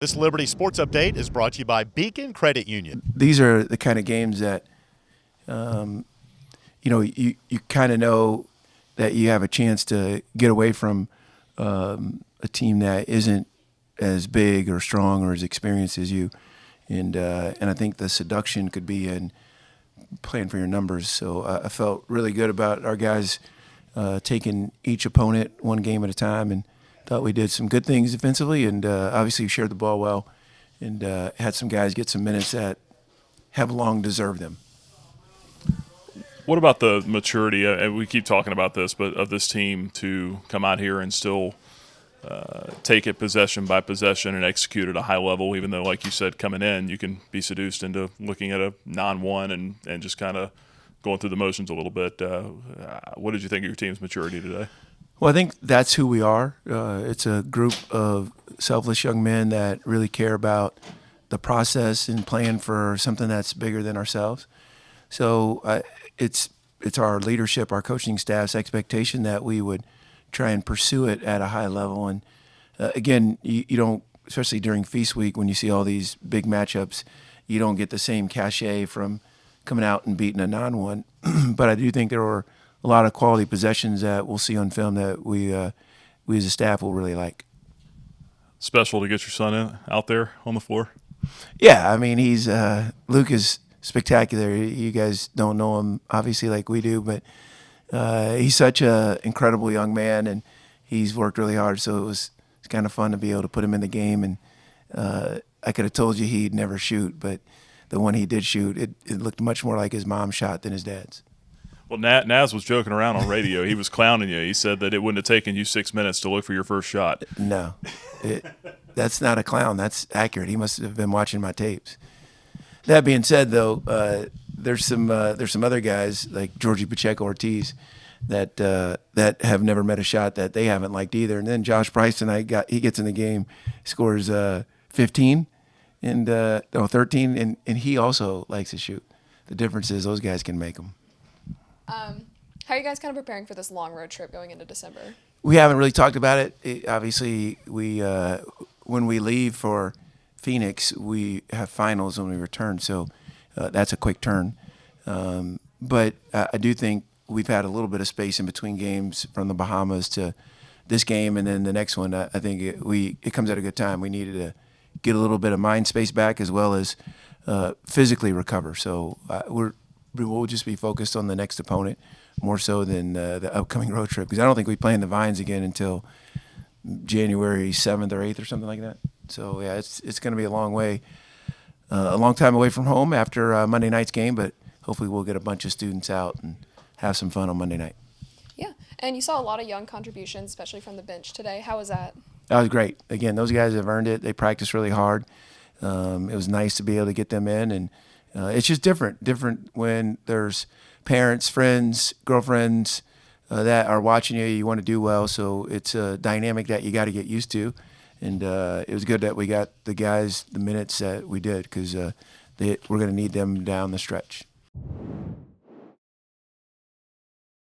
This Liberty Sports Update is brought to you by Beacon Credit Union. These are the kind of games that, you kind of know that you have a chance to get away from a team that isn't as big or strong or as experienced as you, and I think the seduction could be in playing for your numbers. So I felt really good about our guys taking each opponent one game at a time, and thought we did some good things defensively, and obviously shared the ball well, and had some guys get some minutes that have long deserved them. What about the maturity? And we keep talking about this, but of this team to come out here and still take it possession by possession and execute at a high level, even though, like you said, coming in, you can be seduced into looking at a non-1 and just kind of going through the motions a little bit. What did you think of your team's maturity today? Well, I think that's who we are. It's a group of selfless young men that really care about the process and playing for something that's bigger than ourselves. So it's our leadership, our coaching staff's expectation that we would try and pursue it at a high level. And again, you don't, especially during feast week when you see all these big matchups, you don't get the same cachet from coming out and beating a non-1. But I do think there were a lot of quality possessions that we'll see on film that we as a staff will really like. Special to get your son out there on the floor? Yeah, I mean, Luke is spectacular. You guys don't know him obviously like we do, but he's such an incredible young man, and he's worked really hard. So it's kind of fun to be able to put him in the game. And I could have told you he'd never shoot, but the one he did shoot, it looked much more like his mom's shot than his dad's. Well, Naz was joking around on radio. He was clowning you. He said that it wouldn't have taken you 6 minutes to look for your first shot. No, that's not a clown. That's accurate. He must have been watching my tapes. That being said, though, there's some other guys like Georgie Pacheco Ortiz that have never met a shot that they haven't liked either. And then Josh Price tonight he gets in the game, scores 15 and 13, and he also likes to shoot. The difference is those guys can make them. How are you guys kind of preparing for this long road trip going into December? We haven't really talked about it. Obviously, when we leave for Phoenix, we have finals when we return, so that's a quick turn. But I do think we've had a little bit of space in between games from the Bahamas to this game, and then the next one. I think it comes at a good time. We needed to get a little bit of mind space back as well as physically recover. So we'll just be focused on the next opponent more so than the upcoming road trip, because I don't think we play in the Vines again until January 7th or 8th or something like that. So yeah, it's going to be a long time away from home after Monday night's game, but hopefully we'll get a bunch of students out and have some fun on Monday night. Yeah, and you saw a lot of young contributions, especially from the bench today. How was that? That was great. Again, those guys have earned it. They practiced really hard. It was nice to be able to get them in, and it's just different when there's parents, friends, girlfriends that are watching you. You want to do well, so it's a dynamic that you got to get used to. And it was good that we got the guys the minutes that we did, because we're going to need them down the stretch.